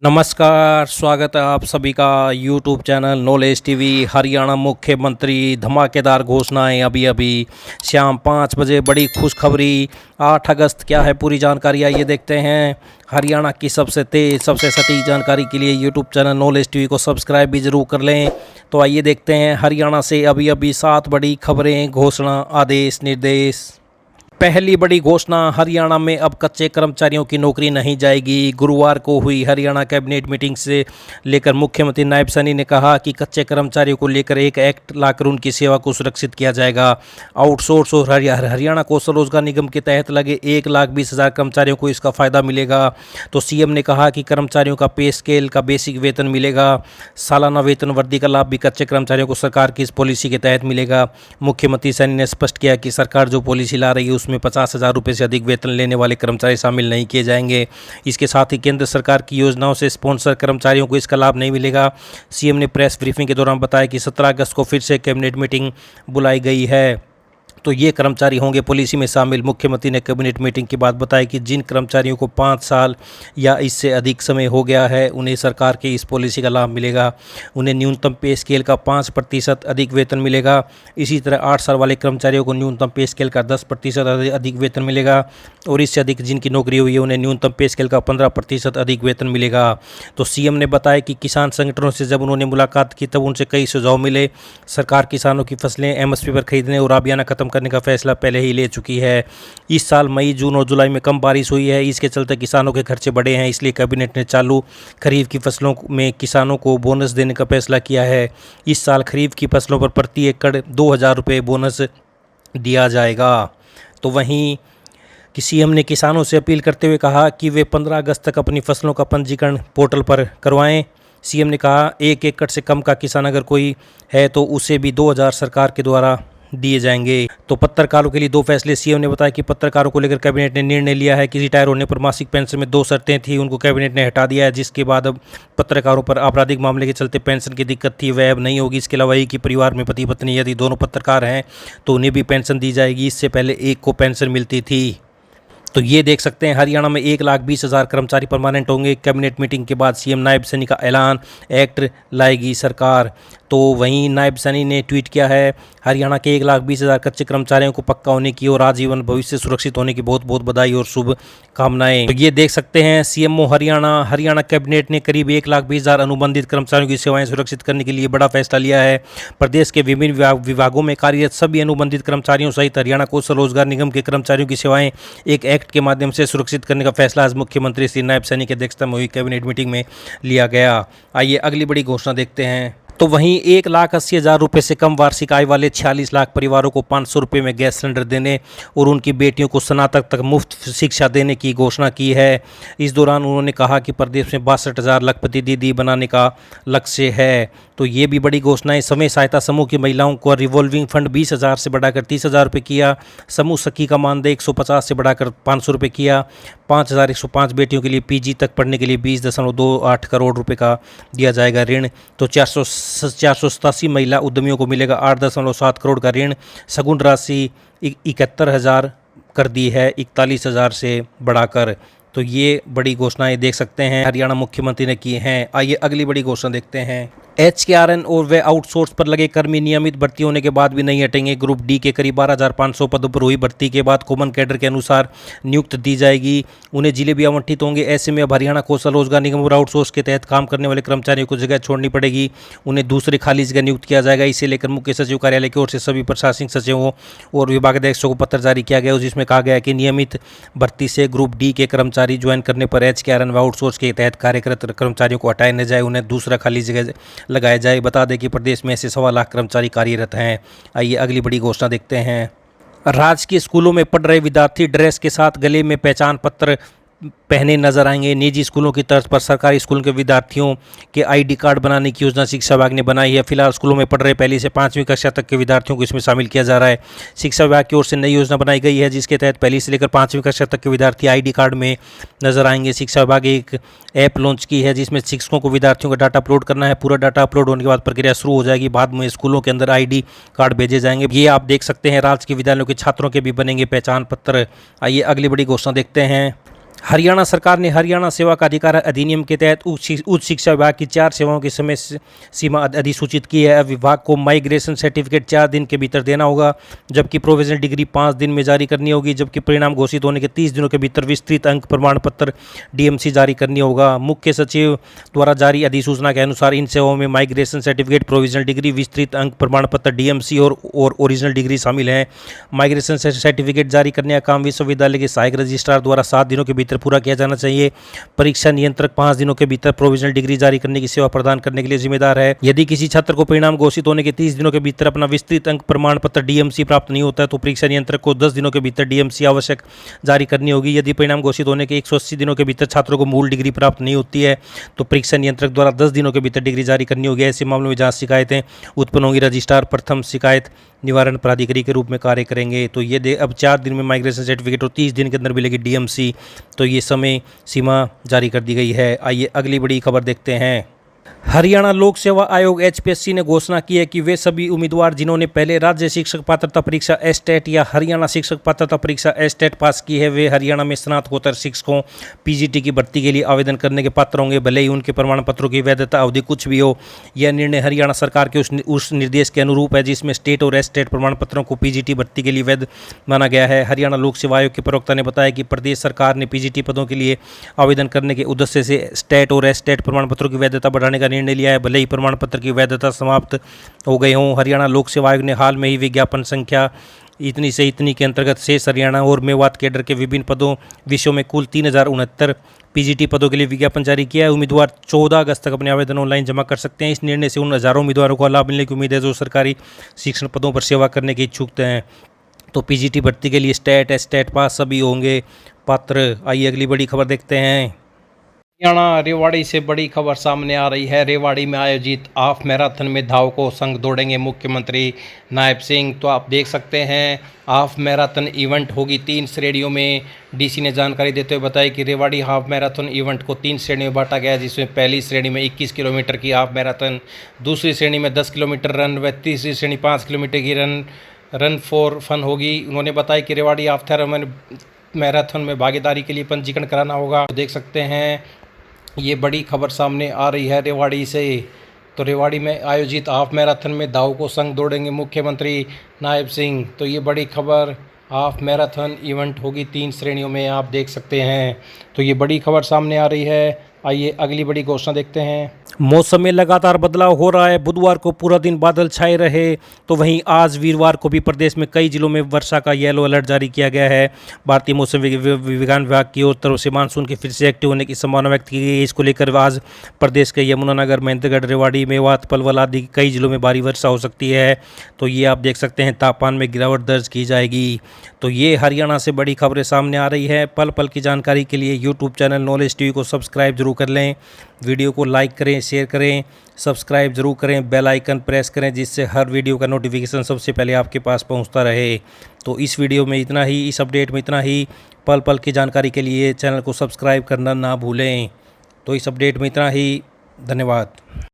नमस्कार, स्वागत है आप सभी का YouTube channel knowledge TV. Haryana मुख्यमंत्री धमाकेदार घोषणाएं अभी अभी शाम 5 बजे बड़ी खुशखबरी। 8 अगस्त क्या है पूरी जानकारी आइए देखते हैं। हरियाणा की सबसे तेज़ सबसे सटीक जानकारी के लिए यूट्यूब चैनल नॉलेज टीवी को सब्सक्राइब भी ज़रूर कर लें। तो आइए देखते हैं हरियाणा से अभी अभी 7 बड़ी खबरें, घोषणा, आदेश, निर्देश। पहली बड़ी घोषणा, हरियाणा में अब कच्चे कर्मचारियों की नौकरी नहीं जाएगी। गुरुवार को हुई हरियाणा कैबिनेट मीटिंग से लेकर मुख्यमंत्री नायब सैनी ने कहा कि कच्चे कर्मचारियों को लेकर एक एक्ट लाकर उनकी सेवा को सुरक्षित किया जाएगा। आउटसोर्स और हरियाणा कौशल रोजगार निगम के तहत लगे 1,20,000 कर्मचारियों को इसका फ़ायदा मिलेगा। तो सीएम ने कहा कि कर्मचारियों का पे स्केल का बेसिक वेतन मिलेगा। सालाना वेतन वृद्धि का लाभ भी कच्चे कर्मचारियों को सरकार की इस पॉलिसी के तहत मिलेगा। मुख्यमंत्री सैनी ने स्पष्ट किया कि सरकार जो पॉलिसी ला रही है उसमें 50,000 रुपये से अधिक वेतन लेने वाले कर्मचारी शामिल नहीं किए जाएंगे। इसके साथ ही केंद्र सरकार की योजनाओं से स्पॉन्सर कर्मचारियों को इसका लाभ नहीं मिलेगा। सीएम ने प्रेस ब्रीफिंग के दौरान बताया कि 17 अगस्त को फिर से कैबिनेट मीटिंग बुलाई गई है, तो ये कर्मचारी होंगे पॉलिसी में शामिल। मुख्यमंत्री ने कैबिनेट मीटिंग के बाद बताया कि जिन कर्मचारियों को 5 साल या इससे अधिक समय हो गया है उन्हें सरकार की इस पॉलिसी का लाभ मिलेगा। उन्हें न्यूनतम पे स्केल का 5% अधिक वेतन मिलेगा। इसी तरह 8 साल वाले कर्मचारियों को न्यूनतम पे स्केल का 10% अधिक वेतन मिलेगा और इससे अधिक जिनकी नौकरी हुई है उन्हें न्यूनतम पे स्केल का 15% अधिक वेतन मिलेगा। तो सीएम ने बताया कि किसान संगठनों से जब उन्होंने मुलाकात की तब उनसे कई सुझाव मिले। सरकार किसानों की फसलें एमएसपी पर खरीदने और आबियाना खत्म करने का फैसला पहले ही ले चुकी है। इस साल मई, जून और जुलाई में कम बारिश हुई है, इसके चलते किसानों के खर्चे बढ़े हैं। इसलिए कैबिनेट ने चालू खरीफ की फसलों में किसानों को बोनस देने का फैसला किया है। इस साल खरीफ की फसलों पर प्रति एकड़ 2,000 रुपये बोनस दिया जाएगा। तो वहीं सीएम ने किसानों से अपील करते हुए कहा कि वे 15 अगस्त तक अपनी फसलों का पंजीकरण पोर्टल पर करवाएं। सीएम ने कहा 1 एकड़ से कम का किसान अगर कोई है तो उसे भी 2,000 सरकार के द्वारा दिए जाएंगे। तो पत्रकारों के लिए 2 फैसले। सीएम ने बताया कि पत्रकारों को लेकर कैबिनेट ने निर्णय लिया है कि रिटायर होने पर मासिक पेंशन में 2 शर्तें थी, उनको कैबिनेट ने हटा दिया है, जिसके बाद अब पत्रकारों पर आपराधिक मामले के चलते पेंशन की दिक्कत थी वह अब नहीं होगी। इसके अलावा एक ही परिवार में पति पत्नी यदि दोनों पत्रकार हैं तो उन्हें भी पेंशन दी जाएगी। इससे पहले एक को पेंशन मिलती थी। तो ये देख सकते हैं हरियाणा में 1,20,000 कर्मचारी परमानेंट होंगे। कैबिनेट मीटिंग के बाद सीएम नायब सैनी का ऐलान, एक्ट लाएगी सरकार। तो वहीं नायब सैनी ने ट्वीट किया है, हरियाणा के 1,20,000 कच्चे कर्मचारियों को पक्का होने की और आजीवन भविष्य सुरक्षित होने की बहुत बहुत बधाई और शुभकामनाएं। तो ये देख सकते हैं सीएमओ हरियाणा कैबिनेट ने करीब 1,20,000 अनुबंधित कर्मचारियों की सेवाएं सुरक्षित करने के लिए बड़ा फैसला लिया है। प्रदेश के विभिन्न विभागों में कार्यरत सभी अनुबंधित कर्मचारियों सहित हरियाणा कौशल रोजगार निगम के कर्मचारियों की सेवाएं एक एक्ट के माध्यम से सुरक्षित करने का फैसला आज मुख्यमंत्री श्री नायब सैनी की अध्यक्षता में हुई कैबिनेट मीटिंग में लिया गया। आइए अगली बड़ी घोषणा देखते हैं। तो वहीं 1,80,000 रुपये से कम वार्षिक आय वाले 46 लाख परिवारों को 500 रुपये में गैस सिलेंडर देने और उनकी बेटियों को स्नातक तक मुफ्त शिक्षा देने की घोषणा की है। इस दौरान उन्होंने कहा कि प्रदेश में 62,000 लखपति दीदी बनाने का लक्ष्य है। तो ये भी बड़ी घोषणा है। समय सहायता समूह की महिलाओं को रिवॉल्विंग फंड 20,000 से बढ़ाकर 30,000 रुपये किया। समूह सखी का मानदेय 150 से बढ़ाकर 500 रुपये किया। 5,105 बेटियों के लिए पीजी तक पढ़ने के लिए 20.28 करोड़ रुपये का दिया जाएगा ऋण। तो 487 महिला उद्यमियों को मिलेगा 8.7 करोड़ का ऋण। सगुन राशि 71,000 कर दी है 41,000 से बढ़ाकर। तो ये बड़ी घोषणाएं देख सकते हैं हरियाणा मुख्यमंत्री ने की हैं। आइए अगली बड़ी घोषणा देखते हैं। HKRN और वे आउटसोर्स पर लगे कर्मी नियमित भर्ती होने के बाद भी नहीं हटेंगे। ग्रुप डी के करीब 12,500 पदों पर हुई भर्ती के बाद कॉमन कैडर के अनुसार नियुक्त दी जाएगी। उन्हें जिले भी आवंटित होंगे। ऐसे में अब हरियाणा कौशल रोजगार निगम और आउटसोर्स के तहत काम करने वाले कर्मचारियों को जगह छोड़नी पड़ेगी। उन्हें दूसरी खाली जगह नियुक्त किया जाएगा। इसे लेकर मुख्य सचिव कार्यालय की ओर से सभी प्रशासनिक सचिवों और विभागाध्यक्षों को पत्र जारी किया गया, जिसमें कहा गया कि नियमित भर्ती से ग्रुप डी के कर्मचारी ज्वाइन करने पर HKRN व आउटसोर्स के तहत कार्यरत कर्मचारियों को हटाया न जाए, उन्हें दूसरा खाली जगह लगाया जाए। बता दें कि प्रदेश में ऐसे 1.25 लाख कर्मचारी कार्यरत हैं। आइए अगली बड़ी घोषणा देखते हैं। राजकीय स्कूलों में पढ़ रहे विद्यार्थी ड्रेस के साथ गले में पहचान पत्र पहने नजर आएंगे। निजी स्कूलों की तर्ज पर सरकारी स्कूलों के विद्यार्थियों के ID कार्ड बनाने की योजना शिक्षा विभाग ने बनाई है। फिलहाल स्कूलों में पढ़ रहे 1ली से 5वीं कक्षा तक के विद्यार्थियों को इसमें शामिल किया जा रहा है। शिक्षा विभाग की ओर से नई योजना बनाई गई है, जिसके तहत 1ली से लेकर 5वीं कक्षा तक के विद्यार्थी ID कार्ड में नजर आएंगे। शिक्षा विभाग एक ऐप लॉन्च की है, जिसमें शिक्षकों को विद्यार्थियों का डाटा अपलोड करना है। पूरा डाटा अपलोड होने के बाद प्रक्रिया शुरू हो जाएगी। बाद में स्कूलों के अंदर ID कार्ड भेजे जाएंगे। ये आप देख सकते हैं राजकीय विद्यालयों के छात्रों के भी बनेंगे पहचान पत्र। आइए अगली बड़ी घोषणा देखते हैं। हरियाणा सरकार ने हरियाणा सेवा का अधिकार अधिनियम के तहत उच्च शिक्षा विभाग की 4 सेवाओं की समय सीमा अधिसूचित की है। अब विभाग को माइग्रेशन सर्टिफिकेट 4 दिन के भीतर देना होगा, जबकि प्रोविजनल डिग्री 5 दिन में जारी करनी होगी, जबकि परिणाम घोषित होने के 30 दिनों के भीतर विस्तृत अंक प्रमाण पत्र डीएमसी जारी करनी होगा। मुख्य सचिव द्वारा जारी अधिसूचना के अनुसार इन सेवाओं में माइग्रेशन सर्टिफिकेट, प्रोविजनल डिग्री, विस्तृत अंक प्रमाण पत्र डीएमसी और ओरिजिनल डिग्री शामिल हैं। माइग्रेशन सर्टिफिकेट जारी करने का काम विश्वविद्यालय के सहायक रजिस्ट्रार द्वारा 7 दिनों के भीतर पूरा किया जाना चाहिए। परीक्षा नियंत्रक 5 दिनों के भीतर प्रोविजनल डिग्री जारी करने की सेवा प्रदान करने के लिए जिम्मेदार है। यदि किसी छात्र को परिणाम घोषित होने के 30 दिनों के भीतर अपना विस्तृत अंक प्रमाण पत्र डीएमसी प्राप्त नहीं होता है तो परीक्षा नियंत्रक को 10 दिनों के भीतर डीएमसी आवश्यक जारी करनी होगी। यदि परिणाम घोषित होने के 180 दिनों के भीतर छात्रों को मूल डिग्री प्राप्त नहीं होती है तो परीक्षा नियंत्रक द्वारा 10 दिनों के भीतर डिग्री जारी करनी होगी। ऐसे मामलों में जहाँ शिकायतें उत्पन्न होंगी, रजिस्ट्रार प्रथम शिकायत निवारण प्राधिकारी के रूप में कार्य करेंगे। तो ये अब 4 दिन में माइग्रेशन सर्टिफिकेट और 30 दिन के अंदर मिलेगी डीएमसी, तो ये समय सीमा जारी कर दी गई है। आइए अगली बड़ी खबर देखते हैं। हरियाणा लोक सेवा आयोग एचपीएससी ने घोषणा की है कि वे सभी उम्मीदवार जिन्होंने पहले राज्य शिक्षक पात्रता परीक्षा एस्टेट या हरियाणा शिक्षक पात्रता परीक्षा एस्टेट पास की है, वे हरियाणा में स्नातकोत्तर शिक्षकों पीजीटी की भर्ती के लिए आवेदन करने के पात्र होंगे, भले ही उनके प्रमाण पत्रों की वैधता अवधि कुछ भी हो। यह निर्णय हरियाणा सरकार के उस निर्देश के अनुरूप है जिसमें स्टेट और एस्टेट प्रमाण पत्रों को पीजीटी भर्ती के लिए वैध माना गया है। हरियाणा लोक सेवा आयोग के प्रवक्ता ने बताया कि प्रदेश सरकार ने पीजीटी पदों के लिए आवेदन करने के उद्देश्य से स्टेट और एस्टेट प्रमाण पत्रों की वैधता बढ़ाने का निर्णय लिया है, भले ही प्रमाण पत्र की वैधता समाप्त हो गई हों। हरियाणा लोक सेवा आयोग ने हाल में ही विज्ञापन संख्या इतनी से इतनी के अंतर्गत शेष हरियाणा और मेवात कैडर के विभिन्न पदों विषयों में कुल 3069 पीजीटी पदों के लिए विज्ञापन जारी किया है। उम्मीदवार 14 अगस्त तक अपने आवेदन ऑनलाइन जमा कर सकते हैं। इस निर्णय से उन हजारों उम्मीदवारों को लाभ मिलने की उम्मीद है जो सरकारी शिक्षण पदों पर सेवा करने के इच्छुक हैं। तो पीजीटी भर्ती के लिए स्टेट एस्टेट पास सभी होंगे पात्र। आइए अगली बड़ी खबर देखते हैं। हरियाणा रेवाड़ी से बड़ी खबर सामने आ रही है। रेवाड़ी में आयोजित हाफ मैराथन में धावकों संग दौड़ेंगे मुख्यमंत्री नायब सिंह। तो आप देख सकते हैं हाफ मैराथन इवेंट होगी 3 श्रेणियों में। डीसी ने जानकारी देते हुए बताया कि रेवाड़ी हाफ मैराथन इवेंट को 3 श्रेणियों में बांटा गया है, जिसमें पहली श्रेणी में 21 किलोमीटर की हाफ मैराथन, दूसरी श्रेणी में 10 किलोमीटर रन व तीसरी श्रेणी 5 किलोमीटर की रन फॉर फन होगी। उन्होंने बताया कि रेवाड़ी हाफ मैराथन में भागीदारी के लिए पंजीकरण कराना होगा। तो देख सकते हैं ये बड़ी खबर सामने आ रही है रेवाड़ी से। तो रेवाड़ी में आयोजित हाफ मैराथन में धावकों संग दौड़ेंगे मुख्यमंत्री नायब सिंह। तो ये बड़ी खबर, हाफ मैराथन इवेंट होगी 3 श्रेणियों में, आप देख सकते हैं। तो ये बड़ी खबर सामने आ रही है। आइए अगली बड़ी घोषणा देखते हैं। मौसम में लगातार बदलाव हो रहा है। बुधवार को पूरा दिन बादल छाए रहे, तो वहीं आज वीरवार को भी प्रदेश में कई जिलों में वर्षा का येलो अलर्ट जारी किया गया है। भारतीय मौसम विज्ञान विभाग की ओर तरफ से मानसून के फिर से एक्टिव होने की संभावना व्यक्त की गई है। इसको लेकर आज प्रदेश के यमुनानगर, महेंद्रगढ़, रेवाड़ी, मेवात, पलवल आदि कई जिलों में भारी वर्षा हो सकती है। तो ये आप देख सकते हैं तापमान में गिरावट दर्ज की जाएगी। तो ये हरियाणा से बड़ी खबरें सामने आ रही है। पल पल की जानकारी के लिए यूट्यूब चैनल नॉलेज टीवी को सब्सक्राइब जरूर कर लें, वीडियो को लाइक करें, शेयर करें, सब्सक्राइब जरूर करें, बेल आइकन प्रेस करें, जिससे हर वीडियो का नोटिफिकेशन सबसे पहले आपके पास पहुंचता रहे। तो इस वीडियो में इतना ही, इस अपडेट में इतना ही। पल पल की जानकारी के लिए चैनल को सब्सक्राइब करना ना भूलें। तो इस अपडेट में इतना ही। धन्यवाद।